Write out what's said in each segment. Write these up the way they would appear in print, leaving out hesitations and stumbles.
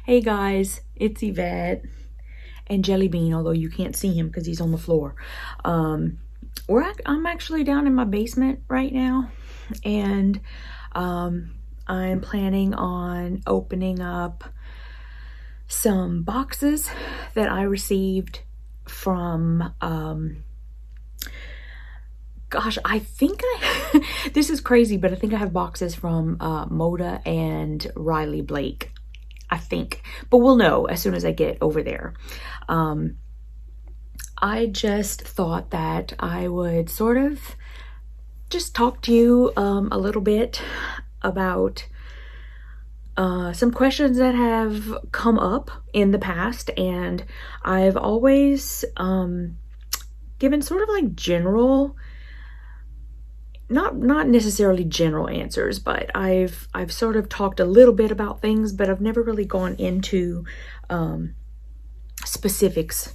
Hey guys, it's Yvette and Jellybean, although you can't see him because he's on the floor. I'm actually down in my basement right now, and I'm planning on opening up some boxes that I received from, gosh, I think this is crazy, but I think I have boxes from Moda and Riley Blake. I think, but we'll know as soon as I get over there. I just thought that I would sort of just talk to you a little bit about some questions that have come up in the past, and I've always given sort of like general, not necessarily general answers, but I've sort of talked a little bit about things, but I've never really gone into specifics.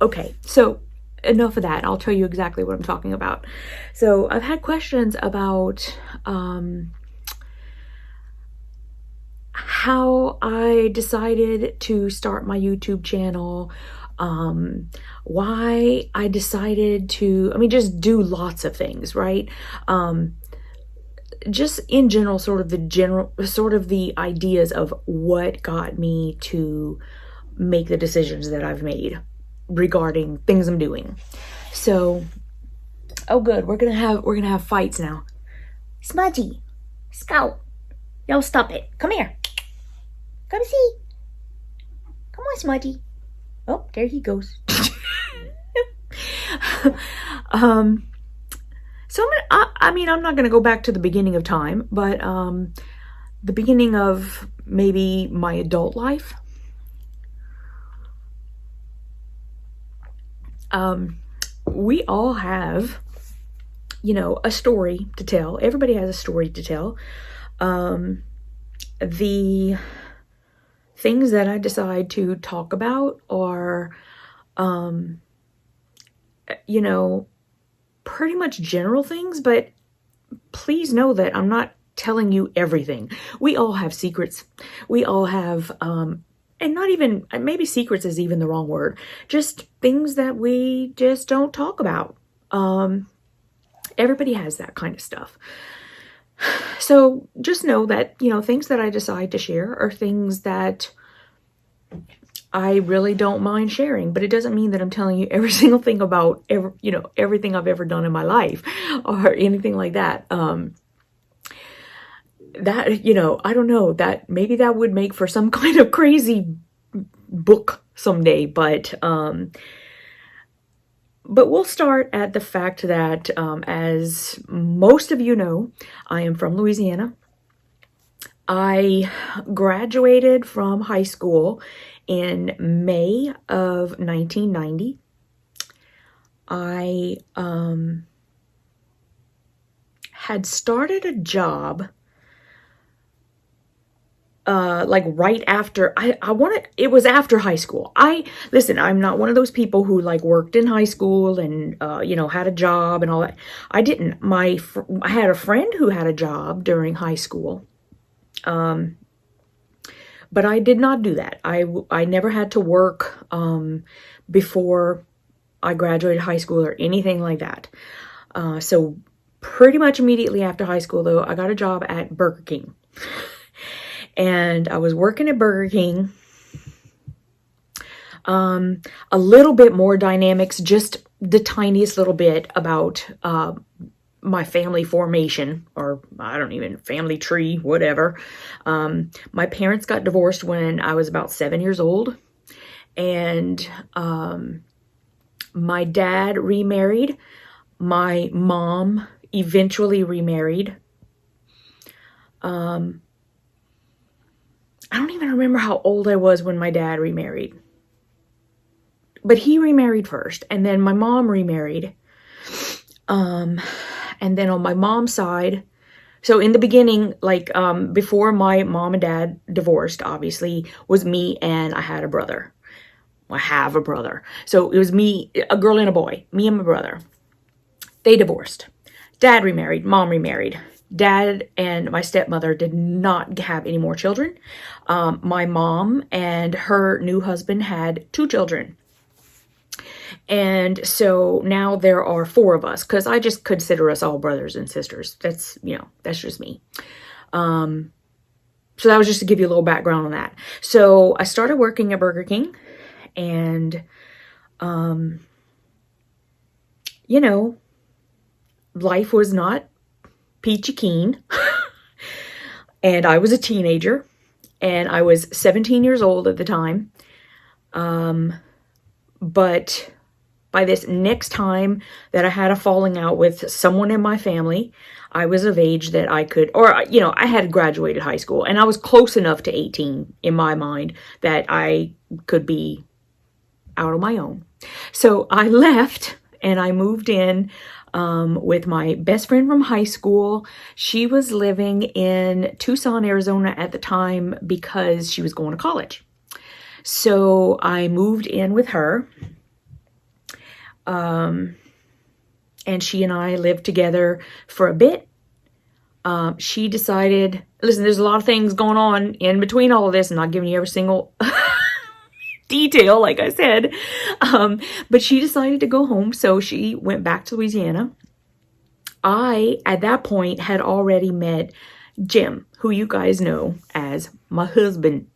Okay, so enough of that. I'll tell you exactly what I'm talking about. So I've had questions about how I decided to start my YouTube channel, why I decided to, just do lots of things, right? Just in general, sort of the ideas of what got me to make the decisions that I've made regarding things I'm doing. So, oh good, we're gonna have fights now. Smudgy, Scout, yo, stop it. Come here. Come see. Come on, Smudgy. Oh, there he goes. So I'm not going to go back to the beginning of time, but the beginning of maybe my adult life. We all have, a story to tell. Everybody has a story to tell. The things that I decide to talk about are, pretty much general things, but please know that I'm not telling you everything. We all have secrets. We all have, and not even, maybe secrets is even the wrong word, just things that we just don't talk about. Everybody has that kind of stuff. So just know that, things that I decide to share are things that I really don't mind sharing, but it doesn't mean that I'm telling you every single thing about everything I've ever done in my life or anything like that. That, I don't know, that maybe that would make for some kind of crazy book someday, but we'll start at the fact that, as most of you know, I am from Louisiana. I graduated from high school in May of 1990. I had started a job like right after it was after high school. Listen, I'm not one of those people who like worked in high school and had a job and all that. I didn't. I had a friend who had a job during high school. But I did not do that. I never had to work before I graduated high school or anything like that. So pretty much immediately after high school, though, I got a job at Burger King. And I was working at Burger King. A little bit more dynamics, just the tiniest little bit about my family formation, or I don't even, family tree, whatever. My parents got divorced when I was about 7 years old, and my dad remarried. My mom eventually remarried. I don't even remember how old I was when my dad remarried, but he remarried first, and then my mom remarried. And then on my mom's side, so in the beginning, like, before my mom and dad divorced, obviously, was me and I had a brother. I have a brother. So it was me, a girl and a boy, me and my brother. They divorced. Dad remarried, mom remarried. Dad and my stepmother did not have any more children. My mom and her new husband had 2 children. And so now there are 4 of us, because I just consider us all brothers and sisters. That's, that's just me. So that was just to give you a little background on that. So I started working at Burger King, and, life was not peachy keen. And I was a teenager, and I was 17 years old at the time. But by this next time that I had a falling out with someone in my family, I was of age that I could, I had graduated high school, and I was close enough to 18 in my mind that I could be out on my own. So I left and I moved in with my best friend from high school. She was living in Tucson, Arizona at the time because she was going to college. So I moved in with her. And she and I lived together for a bit. She decided, listen, there's a lot of things going on in between all of this. I'm not giving you every single detail, like I said. But she decided to go home, so she went back to Louisiana. I, at that point, had already met Jim, who you guys know as my husband.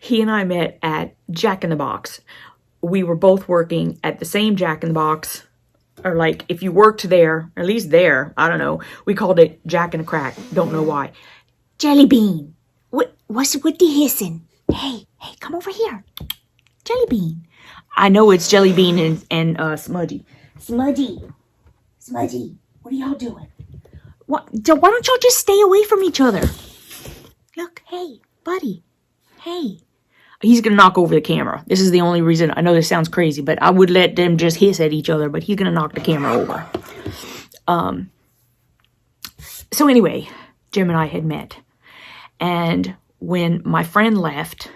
He and I met at Jack in the Box. We were both working at the same Jack in the Box, or like if you worked there, at least there, I don't know. We called it Jack in the Crack. Don't know why. Jellybean, what's with the hissing? Hey, come over here. Jellybean. I know it's Jellybean and Smudgy. Smudgy, what are y'all doing? Why don't y'all just stay away from each other? Look, hey, buddy, hey. He's going to knock over the camera. This is the only reason. I know this sounds crazy, but I would let them just hiss at each other, but he's going to knock the camera over. So anyway, Jim and I had met. And when my friend left,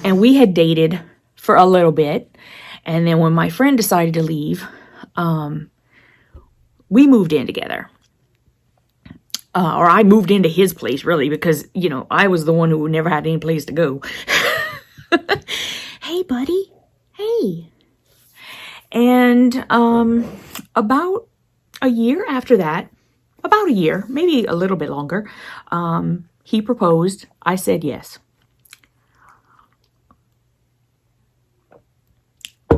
and we had dated for a little bit, and then when my friend decided to leave, we moved in together. Or I moved into his place, really, because, I was the one who never had any place to go. Hey, buddy. Hey. And about a year after that, about a year, maybe a little bit longer, he proposed. I said yes.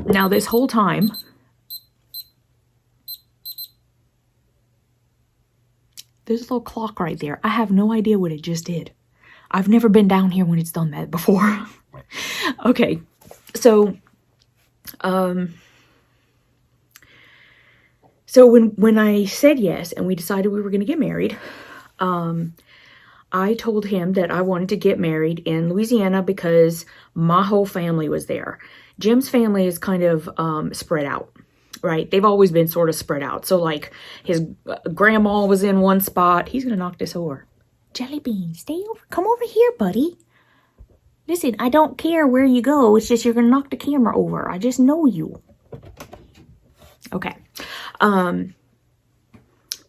Now, this whole time, there's a little clock right there. I have no idea what it just did. I've never been down here when it's done that before. Okay, so, when I said yes and we decided we were going to get married, I told him that I wanted to get married in Louisiana because my whole family was there. Jim's family is kind of spread out. Right? They've always been sort of spread out. So, like, his grandma was in one spot. He's going to knock this over. Jellybean, come over here, buddy. Listen, I don't care where you go. It's just you're going to knock the camera over. I just know you. Okay.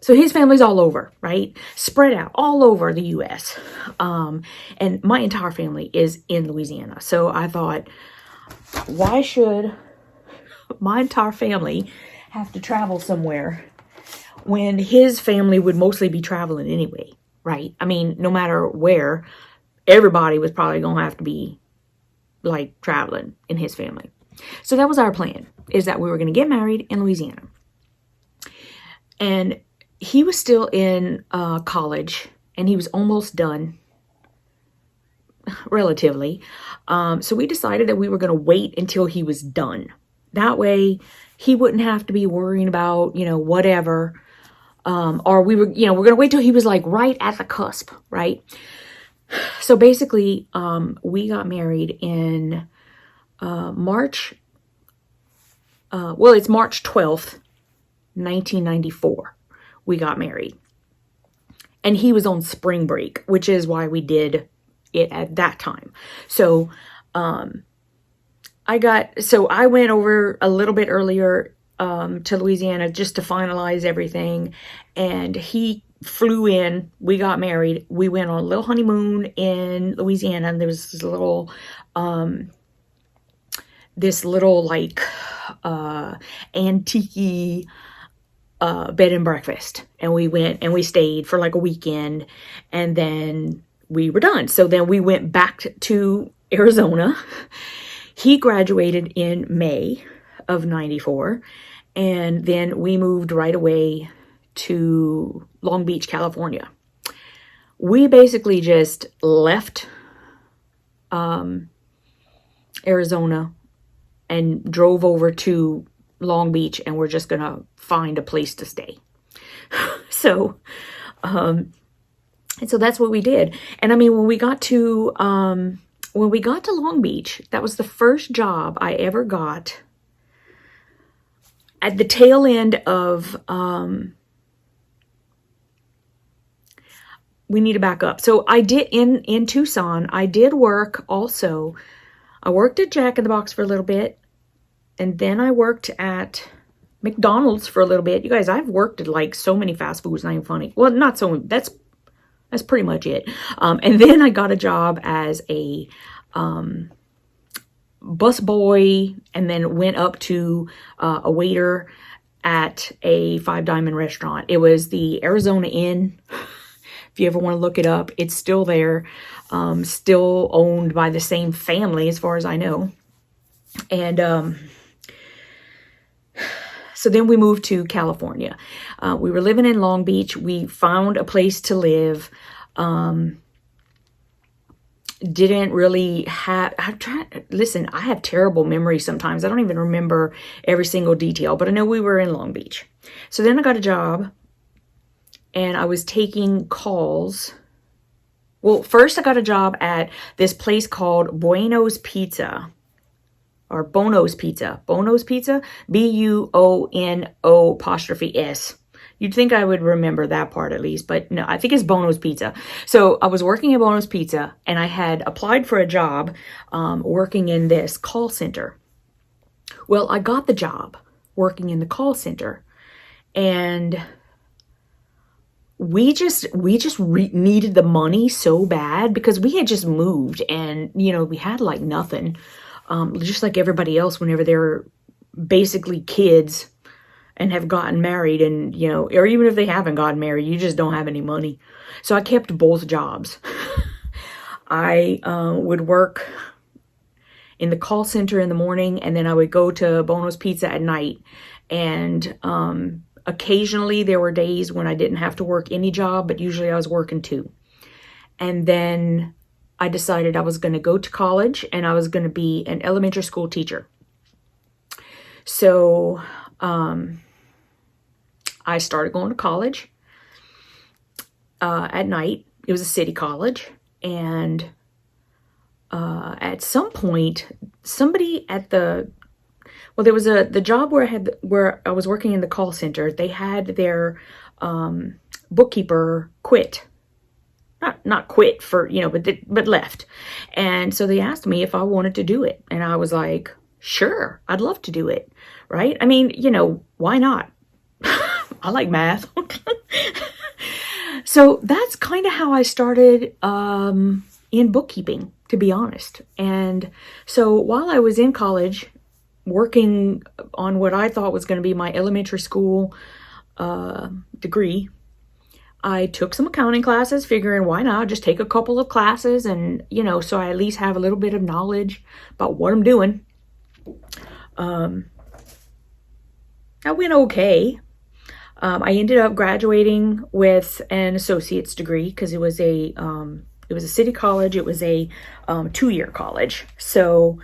So his family's all over, right? Spread out all over the U.S. And my entire family is in Louisiana. So I thought, why should my entire family have to travel somewhere when his family would mostly be traveling anyway, right? I mean, no matter where, everybody was probably going to have to be, like, traveling in his family. So that was our plan, is that we were going to get married in Louisiana. And he was still in college, and he was almost done, relatively. So we decided that we were going to wait until he was done. That way, he wouldn't have to be worrying about, whatever. Or we're going to wait till he was, like, right at the cusp, right? So basically, we got married in March. It's March 12th, 1994. We got married. And he was on spring break, which is why we did it at that time. So, I went over a little bit earlier to Louisiana just to finalize everything. And he flew in, we got married, we went on a little honeymoon in Louisiana, and there was this little like antique bed and breakfast, and we went and we stayed for like a weekend, and then we were done. So then we went back to Arizona. He graduated in May of 94, and then we moved right away to Long Beach, California. We basically just left Arizona and drove over to Long Beach, and we're just gonna find a place to stay. So, and so that's what we did. And I mean, when we got to Long Beach, that was the first job I ever got at the tail end of, we need to back up. So I did, in Tucson, I did work also. I worked at Jack in the Box for a little bit, and then I worked at McDonald's for a little bit. You guys, I've worked at like so many fast foods, not even funny. Well, not so, that's pretty much it. And then I got a job as a bus boy, and then went up to a waiter at a Five Diamond restaurant. It was the Arizona Inn. If you ever want to look it up, it's still there. Still owned by the same family as far as I know. And so then we moved to California. We were living in Long Beach. We found a place to live. Didn't really have, listen, I have terrible memory sometimes. I don't even remember every single detail, but I know we were in Long Beach. So then I got a job, and I was taking calls. Well, first I got a job at this place called Bueno's Pizza, or Bono's Pizza. Bono's Pizza, B-U-O-N-O''S. You'd think I would remember that part at least, but no, I think it's Bono's Pizza. So I was working at Bono's Pizza, and I had applied for a job working in this call center. Well, I got the job working in the call center, and we just needed the money so bad because we had just moved, and, you know, we had like nothing, just like everybody else whenever they're basically kids and have gotten married, and, you know, or even if they haven't gotten married, you just don't have any money. So I kept both jobs. I would work in the call center in the morning, and then I would go to Bono's Pizza at night. And occasionally there were days when I didn't have to work any job, but usually I was working too. And then I decided I was going to go to college, and I was going to be an elementary school teacher. So I started going to college at night. It was a city college. And at some point, somebody at there was the job where I was working in the call center. They had their bookkeeper quit. Not quit for, you know, but left. And so they asked me if I wanted to do it. And I was like, sure, I'd love to do it. Right? I mean, you know, why not? I like math. So that's kind of how I started in bookkeeping, to be honest. And so while I was in college, working on what I thought was going to be my elementary school degree, I took some accounting classes, figuring why not just take a couple of classes, and, you know, so I at least have a little bit of knowledge about what I'm doing. That went okay. I ended up graduating with an associate's degree because it was a city college. It was a 2-year college. So,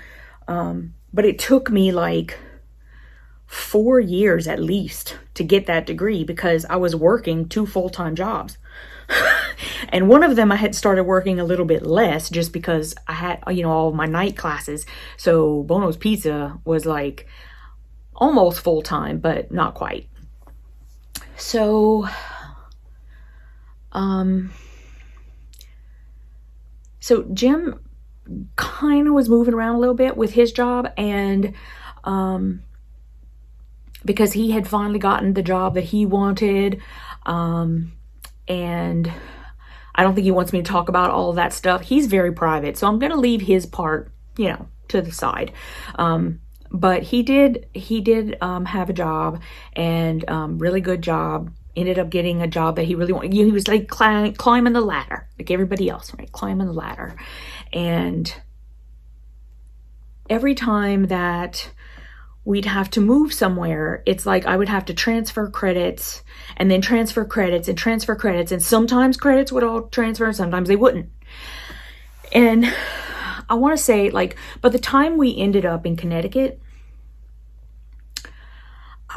but it took me like 4 years at least to get that degree because I was working 2 full-time jobs. And one of them I had started working a little bit less just because I had, you know, all of my night classes. So Bono's Pizza was like almost full-time, but not quite. So, so Jim kind of was moving around a little bit with his job, and because he had finally gotten the job that he wanted. And I don't think he wants me to talk about all of that stuff. He's very private, so I'm going to leave his part, to the side. But he did have a job, and really good job. Ended up getting a job that he really wanted. He was like climbing the ladder, like everybody else, right? Climbing the ladder. And every time that we'd have to move somewhere, it's like I would have to transfer credits and then transfer credits and transfer credits. And sometimes credits would all transfer and sometimes they wouldn't. And I want to say, like, by the time we ended up in Connecticut,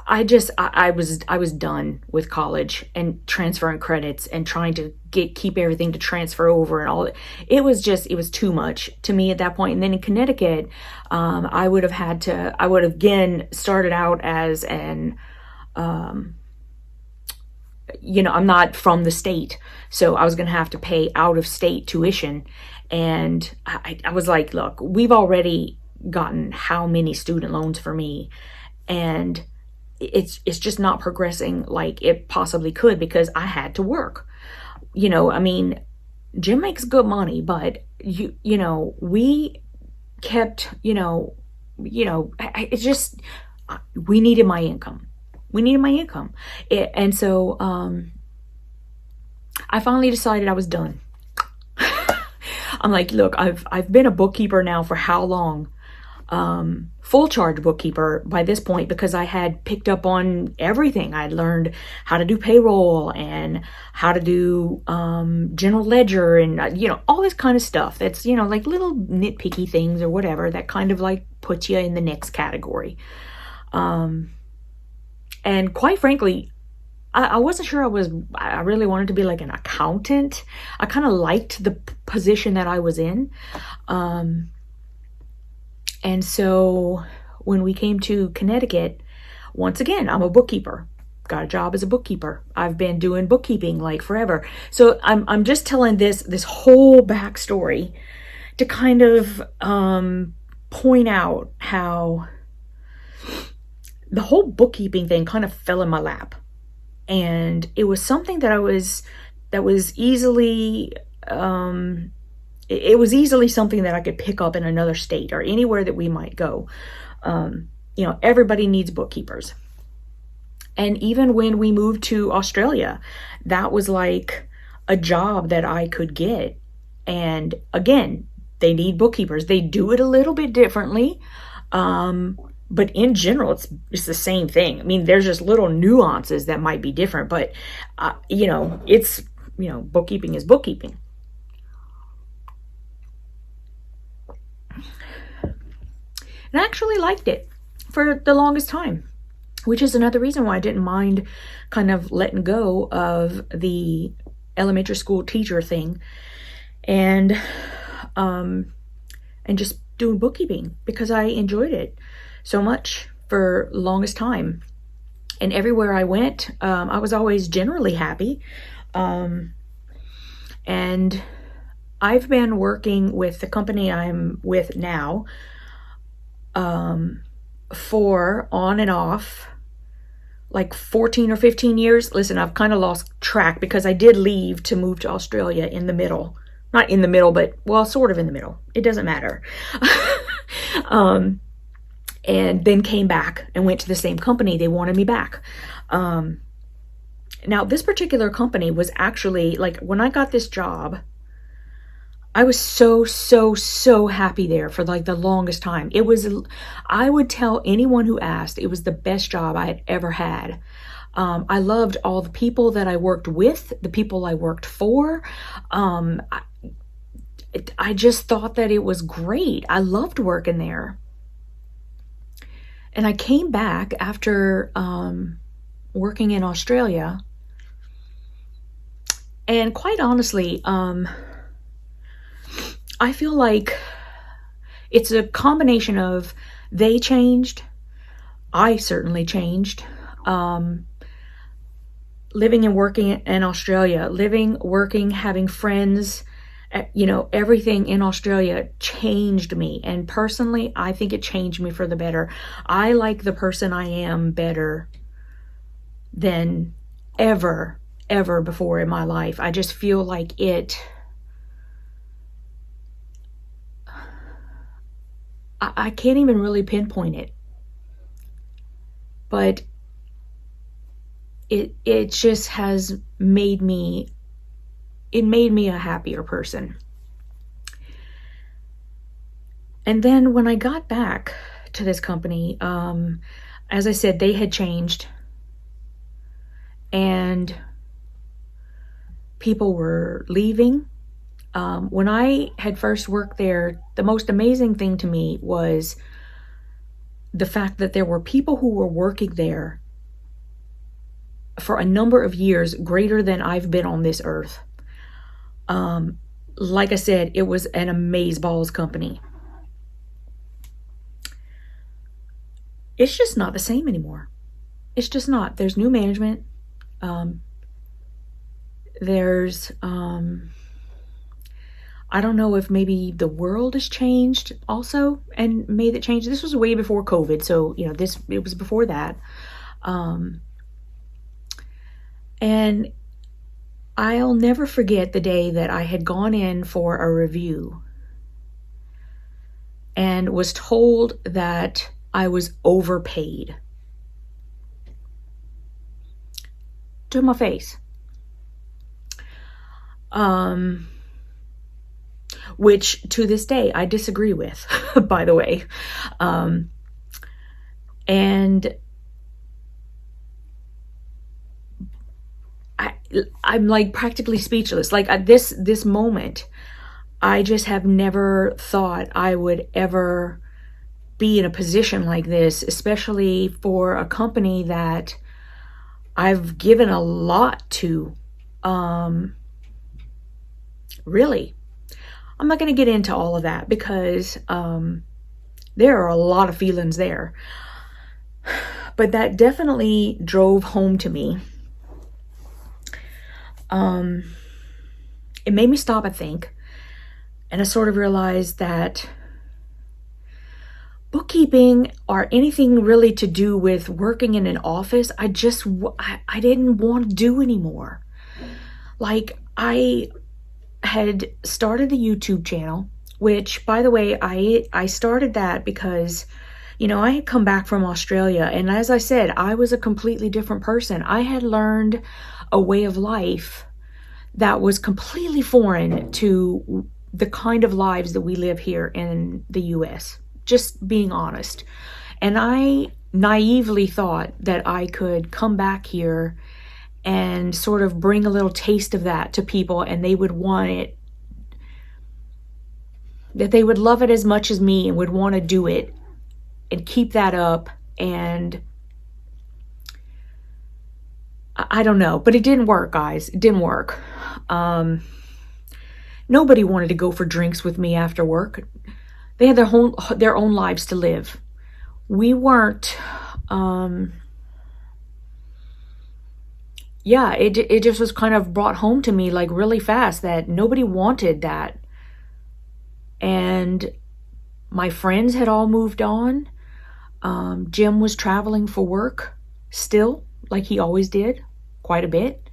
I was done with college and transferring credits and trying to keep everything to transfer over and all. It was too much to me at that point. And then in Connecticut, I would have again started out as an, I'm not from the state, so I was going to have to pay out of state tuition. And I was like, look, we've already gotten how many student loans for me, and it's just not progressing like it possibly could because I had to work. I mean, Jim makes good money, but we kept, it's just, we needed my income. And so, I finally decided I was done. I'm like, look, I've been a bookkeeper now for how long? Full charge bookkeeper by this point, because I had picked up on everything. I had learned how to do payroll and how to do general ledger and all this kind of stuff that's like little nitpicky things or whatever that kind of like puts you in the next category. And quite frankly, I wasn't sure I really wanted to be like an accountant. I kind of liked the position that I was in. And so when we came to Connecticut, once again, I'm a bookkeeper. Got a job as a bookkeeper. I've been doing bookkeeping like forever. So I'm just telling this whole backstory to kind of point out how the whole bookkeeping thing kind of fell in my lap. And it was something that was easily it was easily something that I could pick up in another state or anywhere that we might go. Everybody needs bookkeepers. And even when we moved to Australia, that was like a job that I could get. And again, they need bookkeepers. They do it a little bit differently. But in general, it's the same thing. I mean, there's just little nuances that might be different, but it's bookkeeping is bookkeeping. And I actually liked it for the longest time, which is another reason why I didn't mind kind of letting go of the elementary school teacher thing and just doing bookkeeping, because I enjoyed it so much for the longest time. And everywhere I went, I was always generally happy. And I've been working with the company I'm with now for on and off like 14 or 15 years. Listen, I've kind of lost track because I did leave to move to Australia in the middle. Not in the middle, but well, sort of in the middle. It doesn't matter. And then came back and went to the same company. They wanted me back. Now, this particular company was actually, like, when I got this job, I was so happy there for like the longest time. It was, I would tell anyone who asked, it was the best job I had ever had. I loved all the people that I worked with, the people I worked for. I just thought that it was great. I loved working there. And I came back after working in Australia. And quite honestly, I feel like it's a combination of they changed, I certainly changed. Living and working in Australia, living, working, having friends You know, everything in Australia changed me. And personally, I think it changed me for the better. I like the person I am better than ever before in my life. I just feel like I can't even really pinpoint it, but it just has made me, it made me a happier person. And then when I got back to this company, as I said, they had changed, and people were leaving. When I had first worked there, the most amazing thing to me was the fact that there were people who were working there for a number of years greater than I've been on this earth. Like I said, it was an amazeballs company. It's just not the same anymore. It's just not. There's new management. There's I don't know if maybe the world has changed also and made it change. This was way before COVID, so you know, it was before that. And I'll never forget the day that I had gone in for a review and was told that I was overpaid. To my face. Which to this day I disagree with, by the way. And I'm like practically speechless. Like at this moment, I just have never thought I would ever be in a position like this, especially for a company that I've given a lot to. Really. I'm not going to get into all of that because there are a lot of feelings there. But that definitely drove home to me. It made me stop and think. And I sort of realized that bookkeeping or anything really to do with working in an office, I didn't want to do anymore. Like, I had started the YouTube channel, which, by the way, I started that because, you know, I had come back from Australia, and as I said, I was a completely different person. I had learned a way of life that was completely foreign to the kind of lives that we live here in the US, just being honest. And I naively thought that I could come back here and sort of bring a little taste of that to people, and they would want it, that they would love it as much as me and would want to do it and keep that up. And I don't know, but it didn't work, guys. It didn't work. Nobody wanted to go for drinks with me after work. They had their own lives to live. We weren't, yeah, it just was kind of brought home to me like really fast that nobody wanted that. And my friends had all moved on. Jim was traveling for work still, like he always did, quite a bit.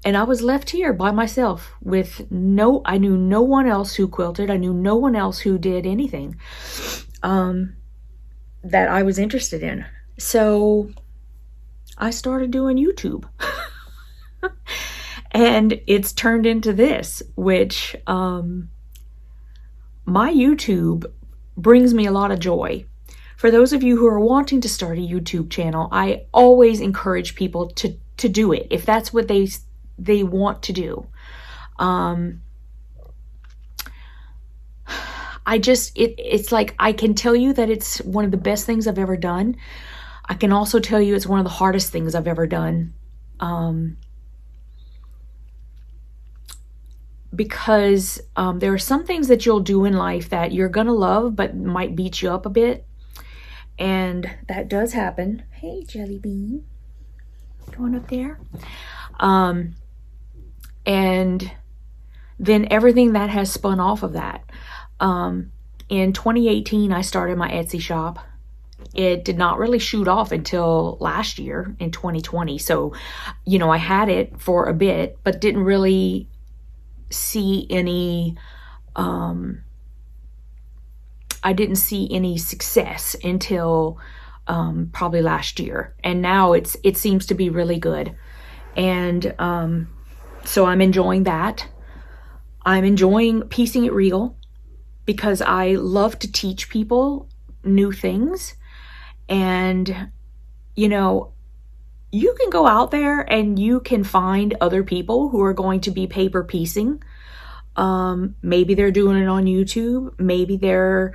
And I was left here by myself with I knew no one else who quilted. I knew no one else who did anything that I was interested in. So I started doing YouTube. And it's turned into this, which my YouTube brings me a lot of joy. For those of you who are wanting to start a YouTube channel, I always encourage people to do it if that's what they want to do. It's like, I can tell you that it's one of the best things I've ever done. I can also tell you it's one of the hardest things I've ever done. Because there are some things that you'll do in life that you're gonna love but might beat you up a bit, and that does happen. Hey, Jellybean, going up there. And then everything that has spun off of that. In 2018, I started my Etsy shop. It did not really shoot off until last year in 2020. So, I had it for a bit, but didn't really see any, I didn't see any success until probably last year. And now it seems to be really good. And so I'm enjoying that. I'm enjoying piecing it real because I love to teach people new things. And, you can go out there and you can find other people who are going to be paper piecing. Maybe they're doing it on YouTube. Maybe they're,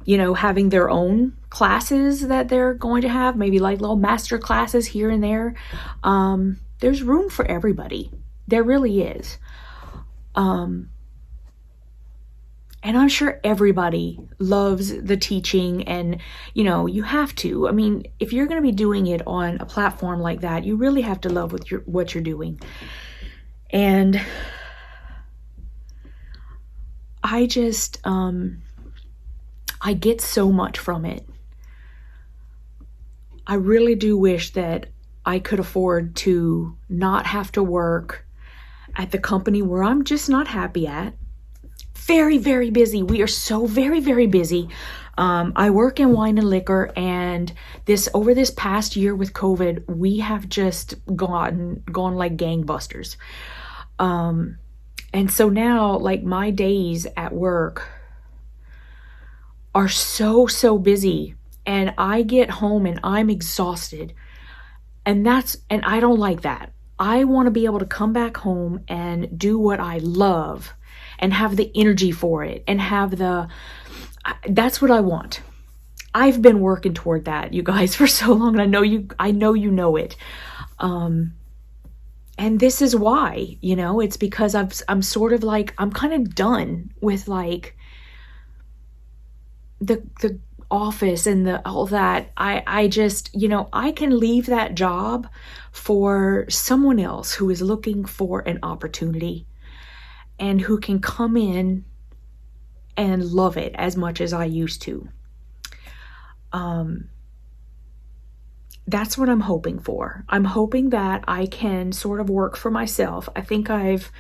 having their own classes that they're going to have, maybe like little master classes here and there. There's room for everybody. There really is. And I'm sure everybody loves the teaching, and, you have to. I mean, if you're going to be doing it on a platform like that, you really have to love what you're doing. And I just, I get so much from it. I really do wish that I could afford to not have to work at the company where I'm just not happy at. Very, very busy. We are so very, very busy. I work in wine and liquor, and over this past year with COVID, we have just gone like gangbusters. And so now, like, my days at work are so, so busy, and I get home and I'm exhausted. And I don't like that. I want to be able to come back home and do what I love and have the energy for it and that's what I want. I've been working toward that, you guys, for so long. And I know you know it. And this is why, it's because I'm sort of like, I'm kind of done with like the office and all that. I just, I can leave that job for someone else who is looking for an opportunity and who can come in and love it as much as I used to. That's what I'm hoping for. I'm hoping that I can sort of work for myself. I think I've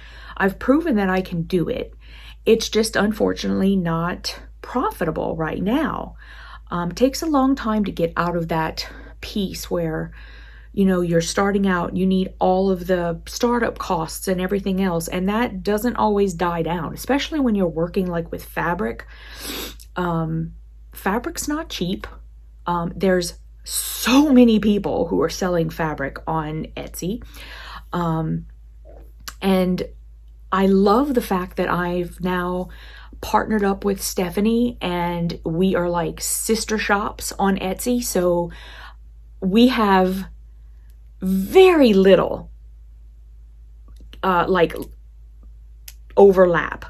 proven that I can do it. It's just unfortunately not profitable right now. It takes a long time to get out of that piece where, you're starting out, you need all of the startup costs and everything else. And that doesn't always die down, especially when you're working like with fabric. Fabric's not cheap. There's so many people who are selling fabric on Etsy. And I love the fact that I've now partnered up with Stephanie, and we are like sister shops on Etsy. So we have very little like overlap.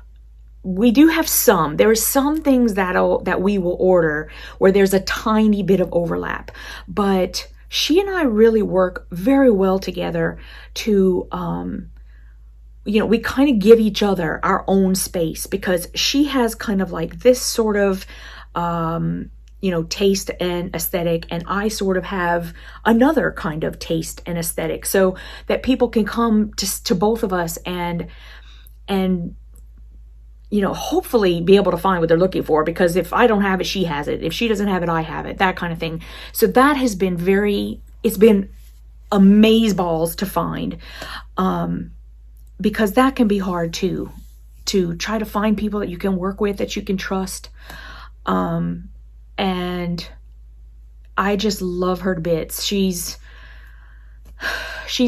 We do have some. There are some things that we will order where there's a tiny bit of overlap, but she and I really work very well together to, we kind of give each other our own space, because she has kind of like this sort of, taste and aesthetic, and I sort of have another kind of taste and aesthetic, so that people can come to both of us and hopefully be able to find what they're looking for, because if I don't have it, she has it. If she doesn't have it, I have it, that kind of thing. So that has been it's been amazeballs to find, because that can be hard too, to try to find people that you can work with, that you can trust. And I just love her to bits. She's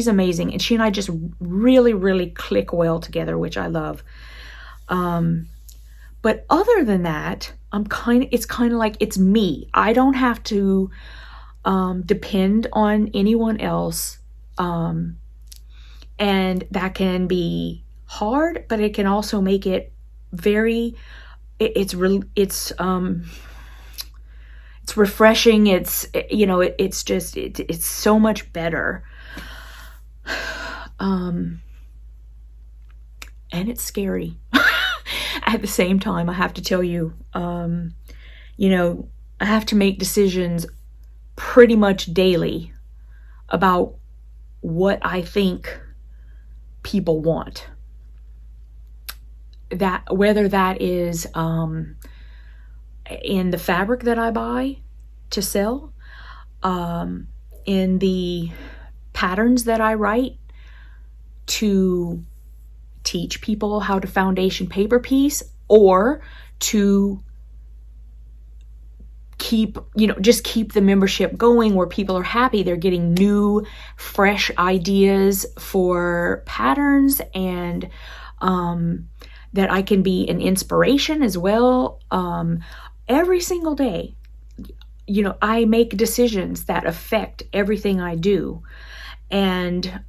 amazing. And she and I just really, really click well together, which I love. But other than that, it's kind of like, it's me. I don't have to, depend on anyone else. And that can be hard, but it can also make it it's refreshing. It's so much better. and it's scary. At the same time, I have to tell you, you know, I have to make decisions pretty much daily about what I think people want. That whether that is in the fabric that I buy to sell, in the patterns that I write to teach people how to foundation paper piece, or to keep, you know, just keep the membership going where people are happy. They're getting new, fresh ideas for patterns, and that I can be an inspiration as well. Every single day, you know, I make decisions that affect everything I do. And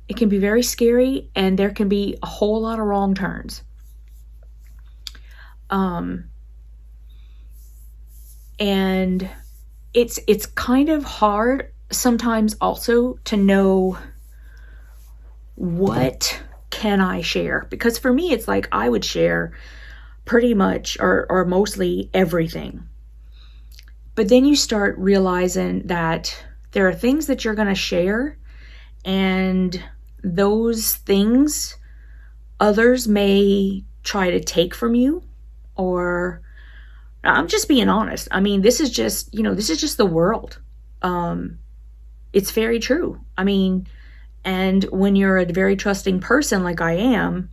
it can be very scary, and there can be a whole lot of wrong turns. And it's kind of hard sometimes also to know what can I share, because for me it's like I would share pretty much or mostly everything. But then you start realizing that there are things that you're going to share, and those things others may try to take from you. Or I'm just being honest. I mean, this is just, you know, this is just the world. It's very true. I mean, and when you're a very trusting person like I am,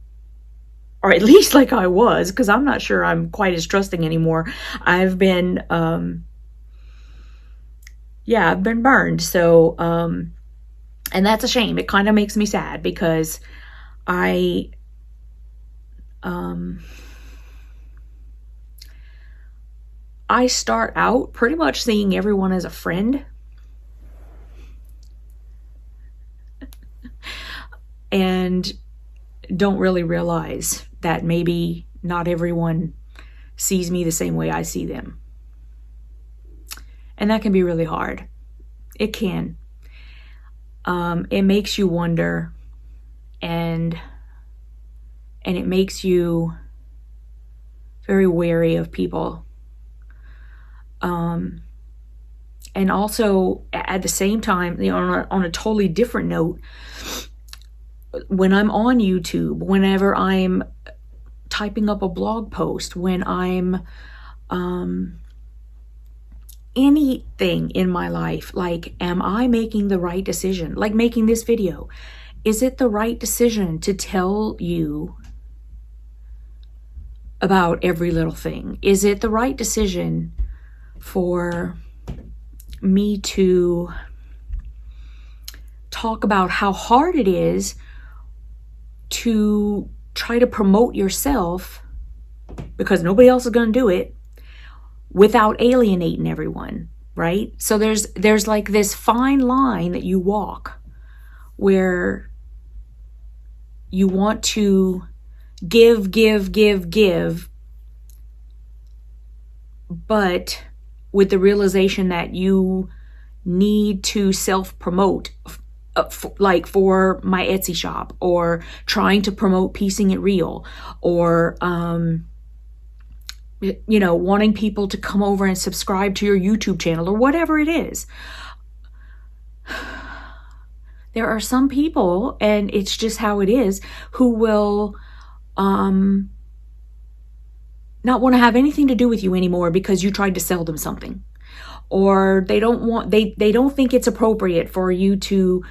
or at least like I was, because I'm not sure I'm quite as trusting anymore. I've been, I've been burned. So, and that's a shame. It kind of makes me sad, because I start out pretty much seeing everyone as a friend. And don't really realize that maybe not everyone sees me the same way I see them. And that can be really hard. It can. It makes you wonder, and it makes you very wary of people. And also at the same time, you know, on a totally different note, when I'm on YouTube, whenever I'm typing up a blog post, when I'm anything in my life, like, am I making the right decision? Like making this video, is it the right decision to tell you about every little thing? Is it the right decision for me to talk about how hard it is to try to promote yourself, because nobody else is going to do it, without alienating everyone, right? So there's like this fine line that you walk, where you want to give, but with the realization that you need to self-promote, like for my Etsy shop, or trying to promote Piecing It Real, or you know, wanting people to come over and subscribe to your YouTube channel, or whatever it is. There are some people, and it's just how it is, who will not want to have anything to do with you anymore because you tried to sell them something. Or they don't think it's appropriate for you to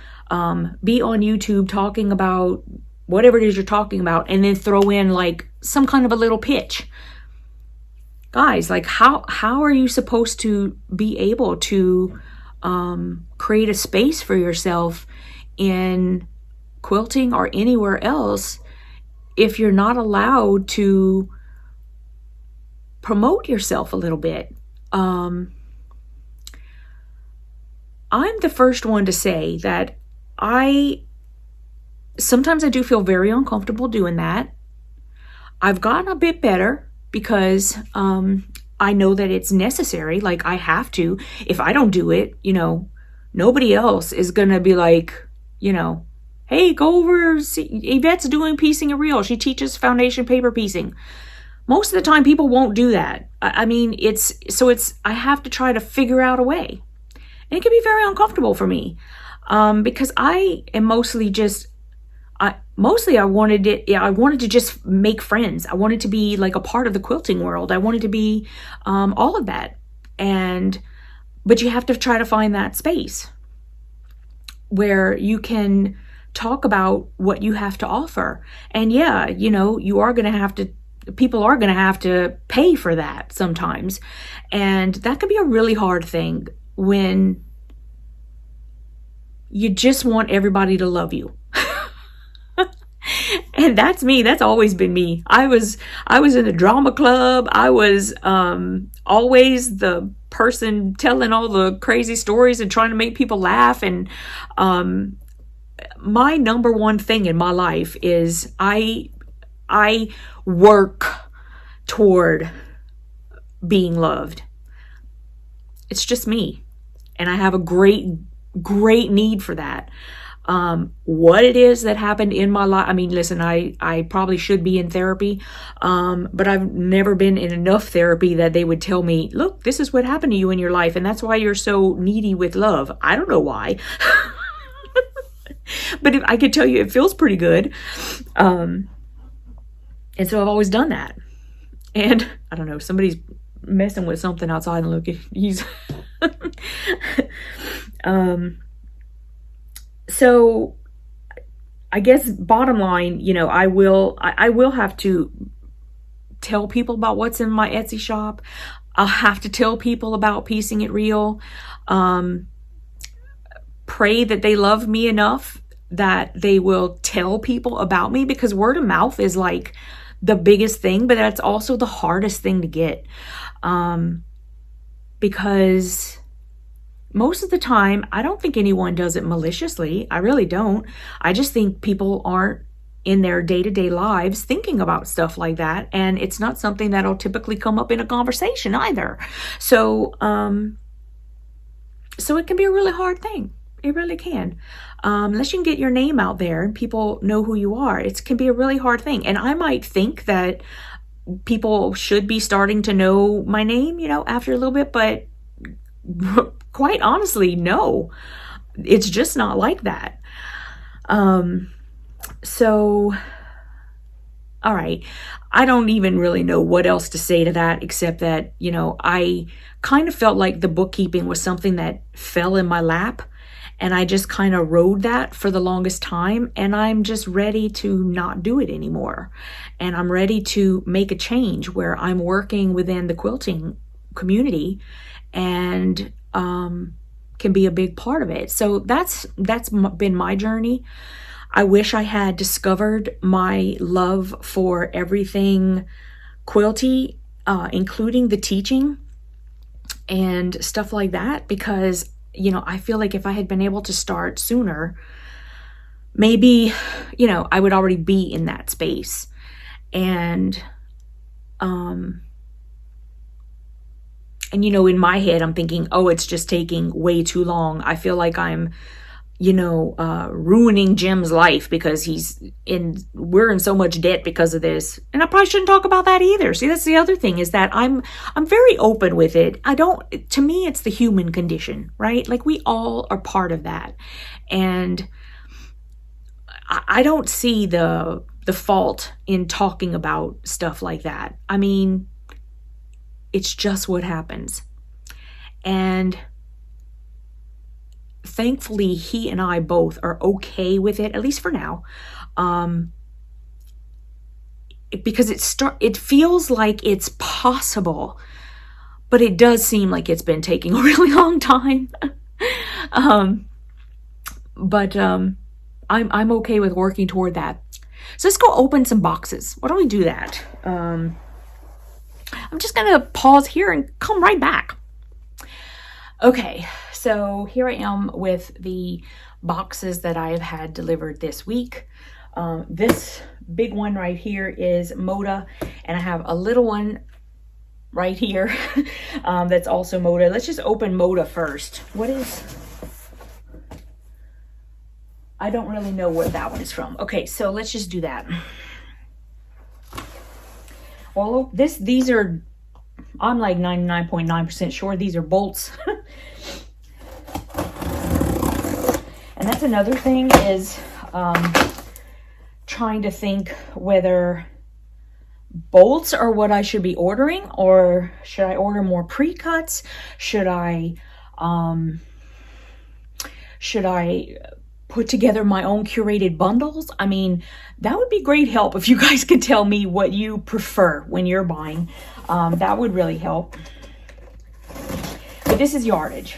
be on YouTube talking about whatever it is you're talking about, and then throw in like some kind of a little pitch. Guys, like how are you supposed to be able to create a space for yourself in quilting or anywhere else if you're not allowed to promote yourself a little bit? I'm the first one to say that sometimes I do feel very uncomfortable doing that. I've gotten a bit better, because I know that it's necessary. Like, I have to. If I don't do it, you know, nobody else is gonna be like, you know, Hey, go over, see, Yvette's doing piecing and reel. She teaches foundation paper piecing. Most of the time people won't do that. I mean, I have to try to figure out a way. And it can be very uncomfortable for me. Because I am mostly just, I wanted to just make friends. I wanted to be like a part of the quilting world. I wanted to be, all of that. But you have to try to find that space where you can talk about what you have to offer. And yeah, you are going to have to, people are going to have to pay for that sometimes. And that can be a really hard thing when you just want everybody to love you. And that's me. That's always been me. I was in the drama club. I was always the person telling all the crazy stories and trying to make people laugh. And my number one thing in my life is I work toward being loved. It's just me. And I have a great need for that. What it is that happened in my life. I mean, listen, I probably should be in therapy. But I've never been in enough therapy that they would tell me, look, this is what happened to you in your life. And that's why you're so needy with love. I don't know why. But I could tell you it feels pretty good. And so I've always done that. And I don't know, somebody's messing with something outside and look, he's, so I guess bottom line, I will have to tell people about what's in my Etsy shop. I'll have to tell people about piecing it real. Pray that they love me enough that they will tell people about me, because word of mouth is like the biggest thing, but that's also the hardest thing to get. Because most of the time, I don't think anyone does it maliciously. I really don't. I just think people aren't in their day-to-day lives thinking about stuff like that. And it's not something that'll typically come up in a conversation either. So it can be a really hard thing. It really can. Unless you can get your name out there and people know who you are, it can be a really hard thing. And I might think that people should be starting to know my name, after a little bit, but quite honestly, no, it's just not like that. So, all right. I don't even really know what else to say to that, except that, I kind of felt like the bookkeeping was something that fell in my lap. And I just kind of rode that for the longest time. And I'm just ready to not do it anymore. And I'm ready to make a change where I'm working within the quilting community and can be a big part of it. So that's been my journey. I wish I had discovered my love for everything quilty, including the teaching and stuff like that, because I feel like if I had been able to start sooner, maybe, I would already be in that space. And, in my head, I'm thinking, oh, it's just taking way too long. I feel like I'm, ruining Jim's life because we're in so much debt because of this. And I probably shouldn't talk about that either. See, that's the other thing, is that I'm very open with it. To me, it's the human condition, right? Like, we all are part of that. And I don't see the fault in talking about stuff like that. I mean, it's just what happens. And thankfully, he and I both are okay with it, at least for now, because it feels like it's possible, but it does seem like it's been taking a really long time. But I'm okay with working toward that. So let's go open some boxes. Why don't we do that? I'm just gonna pause here and come right back. Okay, so here I am with the boxes that I have had delivered this week. This big one right here is Moda, and I have a little one right here that's also Moda. Let's just open Moda first. What is... I don't really know where that one is from. Okay, so let's just do that. All of these are, I'm like 99.9% sure these are bolts. And that's another thing is trying to think whether bolts are what I should be ordering, or should I order more pre-cuts? Should I put together my own curated bundles? I mean, that would be great help if you guys could tell me what you prefer when you're buying. That would really help. But this is yardage.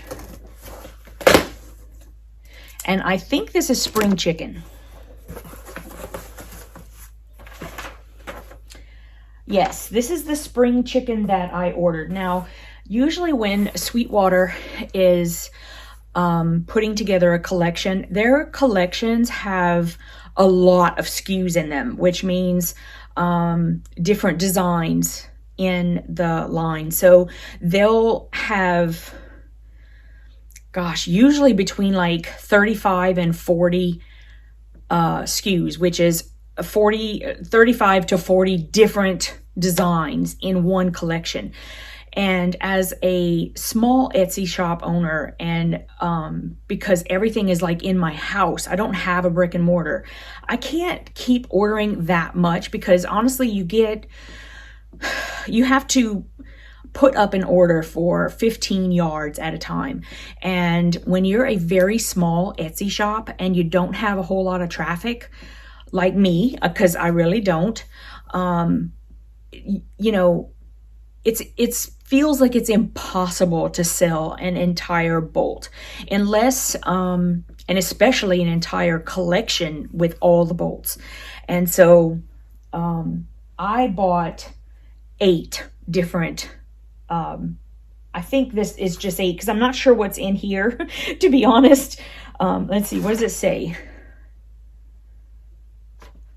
And I think this is spring chicken. Yes, this is the spring chicken that I ordered. Now, usually when Sweetwater is putting together a collection, their collections have a lot of SKUs in them, which means different designs in the line. So they'll have, gosh, usually between like 35 and 40 SKUs, which is 35 to 40 different designs in one collection. And as a small Etsy shop owner, and because everything is like in my house, I don't have a brick and mortar, I can't keep ordering that much, because honestly, you have to put up an order for 15 yards at a time. And when you're a very small Etsy shop and you don't have a whole lot of traffic, like me, because I really don't, you know, it feels like it's impossible to sell an entire bolt unless, and especially an entire collection with all the bolts. And so I bought 8 different, I think this is just 8, because I'm not sure what's in here, to be honest. Let's see, what does it say?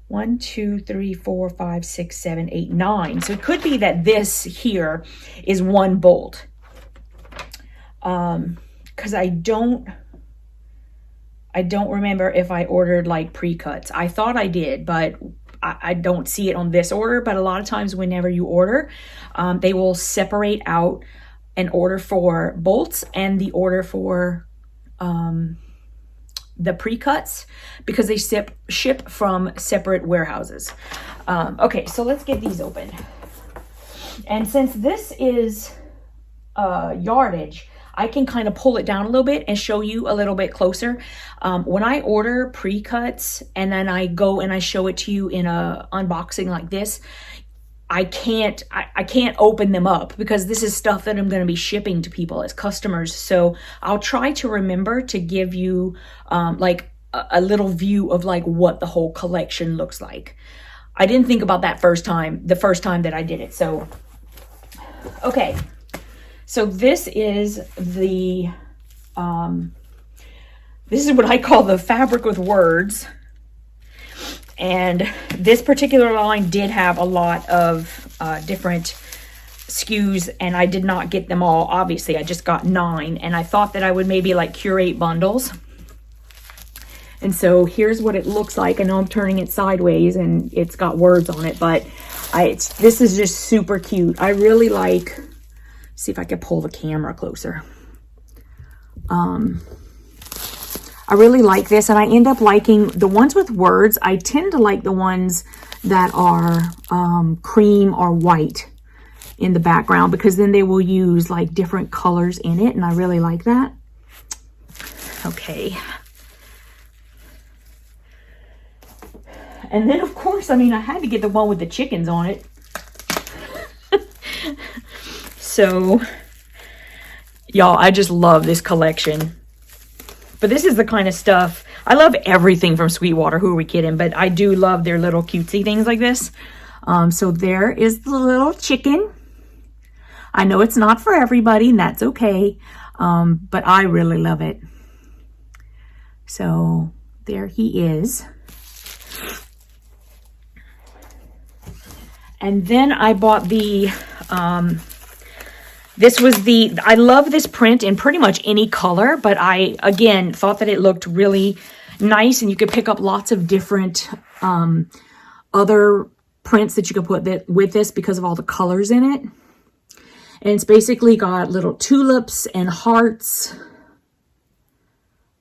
1, 2, 3, 4, 5, 6, 7, 8, 9. So it could be that this here is 1 bolt. Because I don't remember if I ordered like pre-cuts. I thought I did, but I don't see it on this order. But a lot of times whenever you order, they will separate out an order for bolts and the order for the pre-cuts, because they ship from separate warehouses. Okay, so let's get these open. And since this is yardage, I can kind of pull it down a little bit and show you a little bit closer. When I order pre-cuts and then I go and I show it to you in a unboxing like this, I can't open them up, because this is stuff that I'm going to be shipping to people as customers. So I'll try to remember to give you like a little view of like what the whole collection looks like. I didn't think about that the first time that I did it. So, okay. So this is the, this is what I call the fabric with words. And this particular line did have a lot of different SKUs, and I did not get them all. Obviously, I just got 9, and I thought that I would maybe like curate bundles. And so here's what it looks like. I know I'm turning it sideways and it's got words on it, but this is just super cute. I really like, see if I can pull the camera closer. I really like this, and I end up liking the ones with words. I tend to like the ones that are cream or white in the background, because then they will use like different colors in it, and I really like that. Okay. And then, of course, I mean, I had to get the one with the chickens on it. So, y'all, I just love this collection. But this is the kind of stuff, I love everything from Sweetwater, who are we kidding? But I do love their little cutesy things like this. So there is the little chicken. I know it's not for everybody, and that's okay. But I really love it. So there he is. And then I bought the, I love this print in pretty much any color, but I, again, thought that it looked really nice, and you could pick up lots of different other prints that you can put with this because of all the colors in it. And it's basically got little tulips and hearts.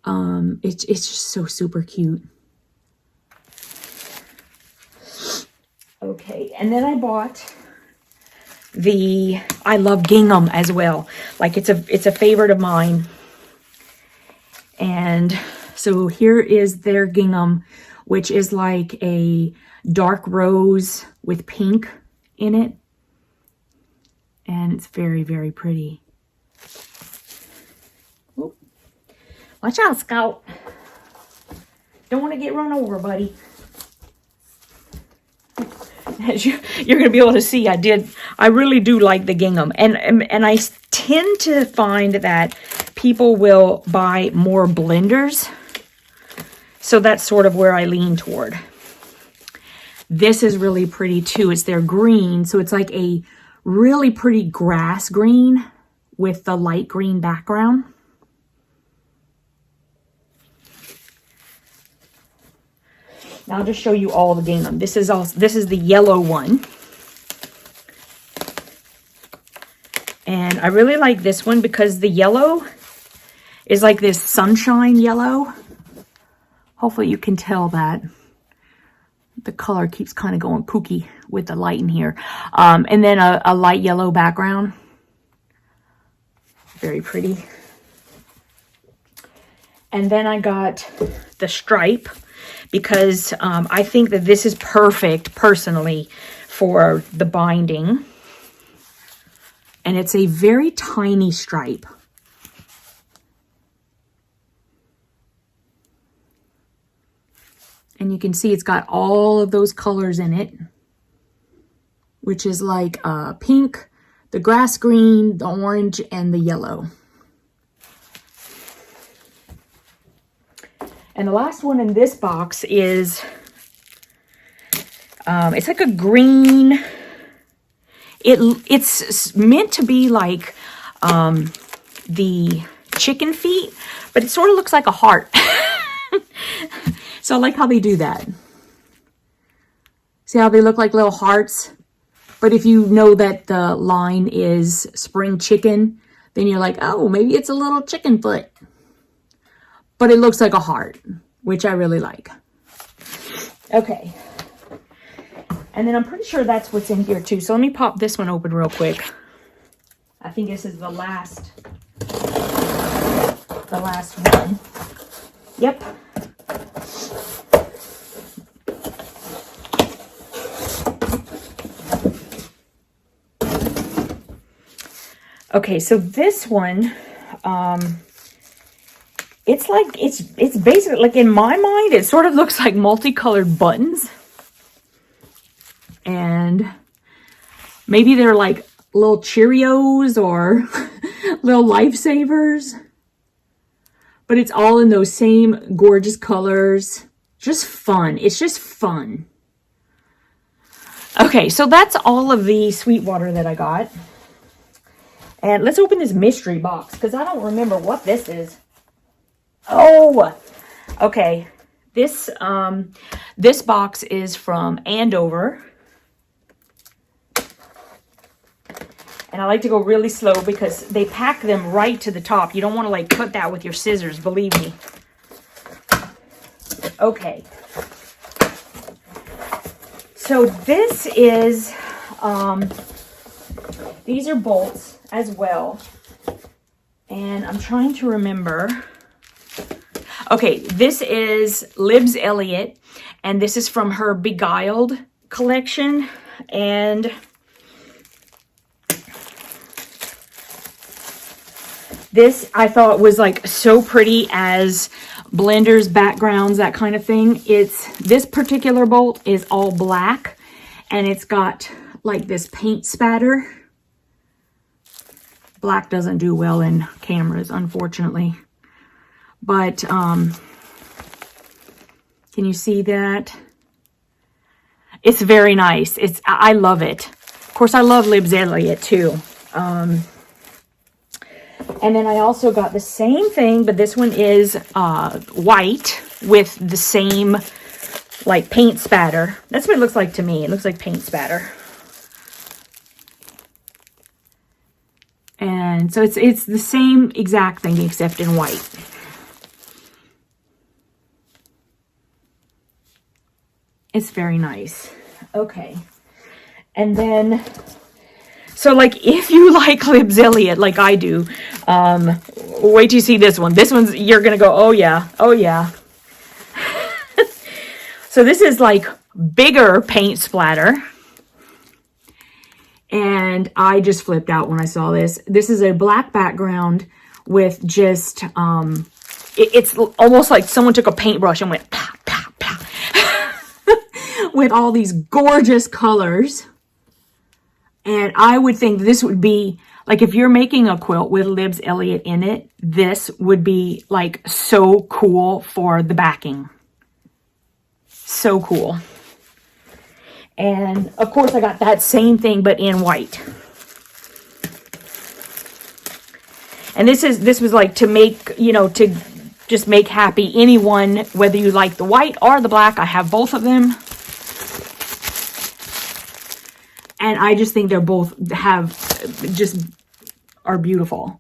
It's just so super cute. Okay, and then I bought I love gingham as well. Like it's a favorite of mine. And so here is their gingham, which is like a dark rose with pink in it. And it's very, very pretty. Ooh. Watch out, Scout. Don't want to get run over, buddy. As you're going to be able to see, I really do like the gingham. And I tend to find that people will buy more blenders. So that's sort of where I lean toward. This is really pretty too. It's their green. So it's like a really pretty grass green with the light green background. Now I'll just show you all the gingham. This is the yellow one. And I really like this one because the yellow is like this sunshine yellow. Hopefully you can tell that. The color keeps kind of going kooky with the light in here. And then a light yellow background. Very pretty. And then I got the stripe because I think that this is perfect, personally, for the binding. And it's a very tiny stripe. And you can see it's got all of those colors in it, which is like pink, the grass green, the orange, and the yellow. And the last one in this box is, it's like a green, it's meant to be like the chicken feet, but it sort of looks like a heart. So I like how they do that. See how they look like little hearts? But if you know that the line is spring chicken, then you're like, oh, maybe it's a little chicken foot. But it looks like a heart, which I really like. Okay. And then I'm pretty sure that's what's in here too. So let me pop this one open real quick. I think this is the last one. Yep. Okay, so this one, it's basically, like in my mind, it sort of looks like multicolored buttons. And maybe they're like little Cheerios or little lifesavers. But it's all in those same gorgeous colors. Just fun. It's just fun. Okay, so that's all of the Sweetwater that I got. And let's open this mystery box because I don't remember what this is. Oh, okay. This box is from Andover. And I like to go really slow because they pack them right to the top. You don't want to like cut that with your scissors, believe me. Okay. So this is, these are bolts as well. And I'm trying to remember. Okay, this is Libs Elliott. And this is from her Beguiled collection. And this I thought was like so pretty as blenders, backgrounds, that kind of thing. This particular bolt is all black and it's got like this paint spatter. Black doesn't do well in cameras, unfortunately. But can you see that? It's very nice. I love it. Of course, I love Libs Elliott too. And then I also got the same thing, but this one is white. with the same like paint spatter. That's what it looks like to me. It looks like paint spatter. And so it's the same exact thing except in white. It's very nice. Okay. And then, so like if you like Libzilliot like I do, wait till you see this one. This one's, you're going to go, oh yeah, oh yeah. So this is like bigger paint splatter. And I just flipped out when I saw this. This is a black background with just, it's almost like someone took a paintbrush and went pow, pow, pow. With all these gorgeous colors. And I would think this would be, like if you're making a quilt with Libzilliot in it, this would be like so cool for the backing. So cool. And of course I got that same thing but in white. And this was like to make, you know, to just make happy anyone, whether you like the white or the black. I have both of them. And I just think they're both are beautiful.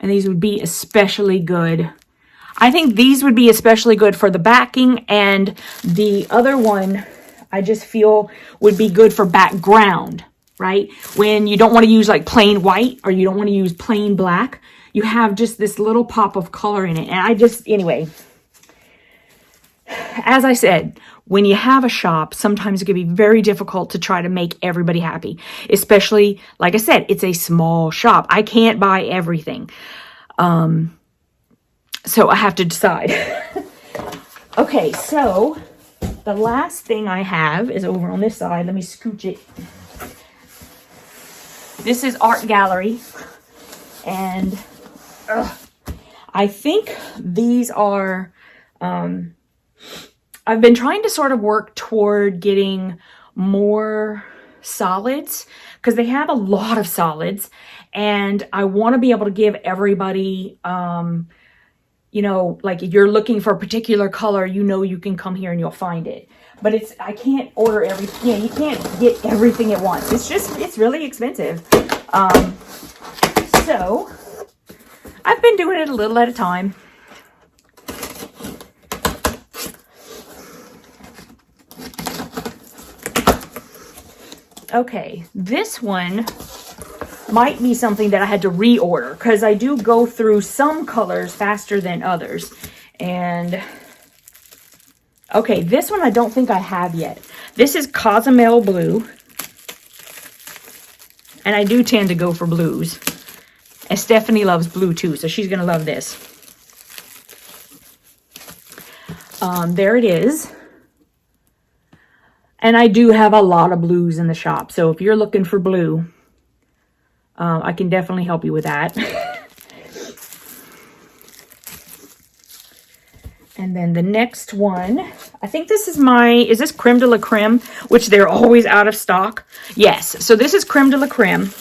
And these would be especially good. I think these would be especially good for the backing, and the other one I just feel would be good for background, right? When you don't want to use like plain white or you don't want to use plain black, you have just this little pop of color in it. And anyway, as I said, when you have a shop, sometimes it can be very difficult to try to make everybody happy. Especially, like I said, it's a small shop. I can't buy everything. So I have to decide. Okay, so the last thing I have is over on this side. Let me scooch it. This is Art Gallery. And I think these are... I've been trying to sort of work toward getting more solids because they have a lot of solids, and I want to be able to give everybody, you know, like if you're looking for a particular color, you know, you can come here and you'll find it. But I can't order everything. You can't get everything at once. It's really expensive. So I've been doing it a little at a time. Okay, this one might be something that I had to reorder because I do go through some colors faster than others. And okay, this one I don't think I have yet. This is Cozumel Blue. And I do tend to go for blues. And Stephanie loves blue too, so she's going to love this. There it is. And I do have a lot of blues in the shop. So if you're looking for blue, I can definitely help you with that. And then the next one, I think this is is this Creme de la Creme, which they're always out of stock. Yes, so this is Creme de la Creme.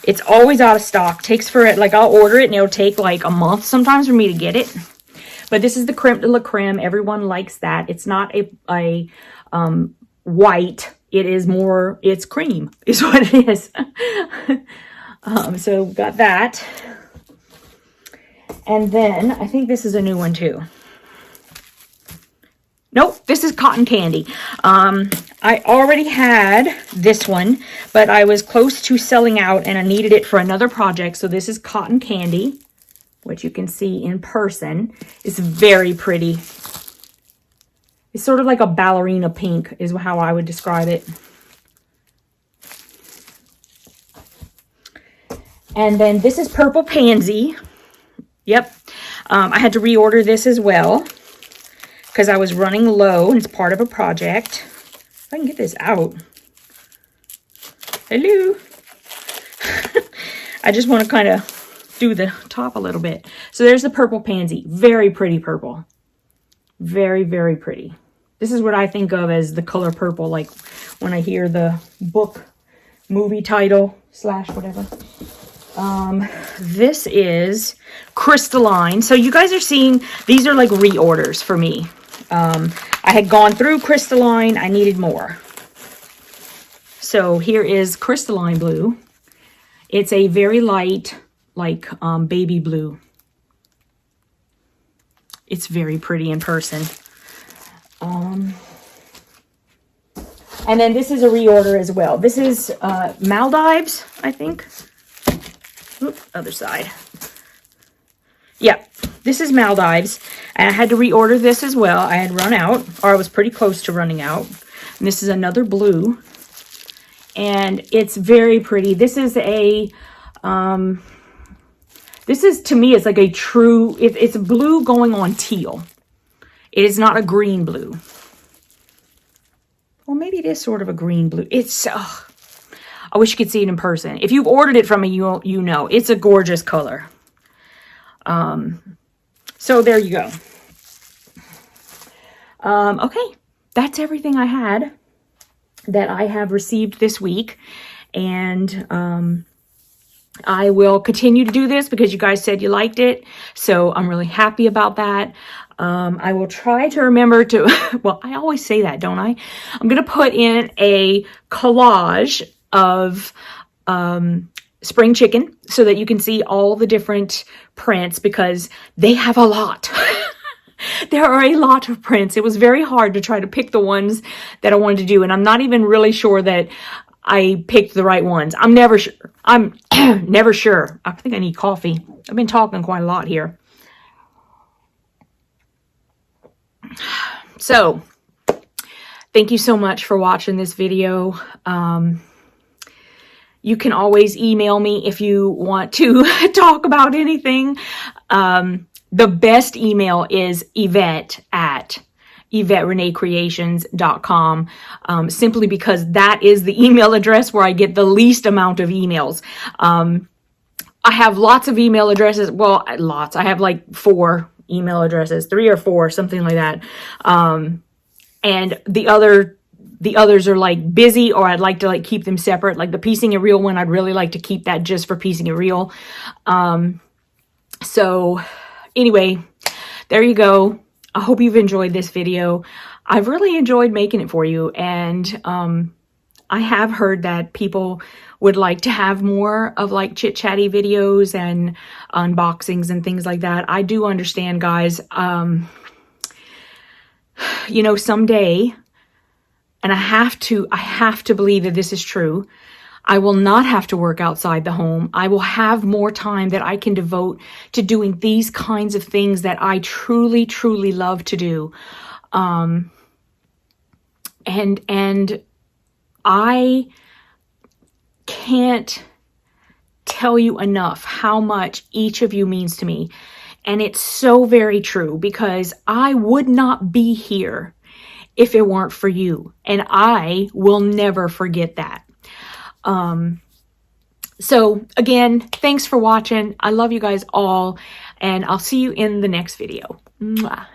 It's always out of stock. Takes for it, like I'll order it and it'll take like a month sometimes for me to get it. But this is the Creme de la Creme. Everyone likes that. It's not a white. It's cream is what it is. So got that. And then I think this is a new one too. Nope, this is Cotton Candy. I already had this one, but I was close to selling out and I needed it for another project. So this is Cotton Candy, which you can see in person. It's very pretty. It's sort of like a ballerina pink is how I would describe it. And then this is Purple Pansy. Yep. I had to reorder this as well because I was running low and it's part of a project. If I can get this out. Hello. I just want to kind of do the top a little bit. So there's the Purple Pansy. Very pretty purple. Very, very pretty. This is what I think of as the color purple, like when I hear the book movie title / whatever. This is crystalline. So you guys are seeing, these are like reorders for me. I had gone through crystalline. I needed more. So here is crystalline blue. It's a very light, like baby blue. It's very pretty in person. And then this is a reorder as well. This is Maldives, I think. Oop, other side. Yeah, this is Maldives. And I had to reorder this as well. I had run out, or I was pretty close to running out. And this is another blue. And it's very pretty. This is a, this is, to me, it's like a true, it's blue going on teal. It is not a green blue. Well, maybe it is sort of a green blue. It's, I wish you could see it in person. If you've ordered it from me, you know. It's a gorgeous color. So there you go. Okay, that's everything I had that I have received this week. And I will continue to do this because you guys said you liked it. So I'm really happy about that. I will try to remember to, well, I always say that, don't I? I'm going to put in a collage of spring chicken so that you can see all the different prints because they have a lot. There are a lot of prints. It was very hard to try to pick the ones that I wanted to do. And I'm not even really sure that I picked the right ones. I'm never sure. I'm never sure. I think I need coffee. I've been talking quite a lot here. So, thank you so much for watching this video. You can always email me if you want to talk about anything. The best email is Yvette at YvetteReneCreations.com, simply because that is the email address where I get the least amount of emails. I have lots of email addresses. Well, lots. I have like 4 email addresses, 3 or 4, something like that. And the others are like busy, or I'd like to like keep them separate. Like the piecing it real one, I'd really like to keep that just for piecing it real. So anyway, there you go. I hope you've enjoyed this video. I've really enjoyed making it for you. And I have heard that people would like to have more of like chit-chatty videos and unboxings and things like that. I do understand, guys. You know, someday, and I have to believe that this is true, I will not have to work outside the home. I will have more time that I can devote to doing these kinds of things that I truly, truly love to do. And I can't tell you enough how much each of you means to me. And it's so very true, because I would not be here if it weren't for you. And I will never forget that. So again, thanks for watching. I love you guys all, and I'll see you in the next video. Mwah.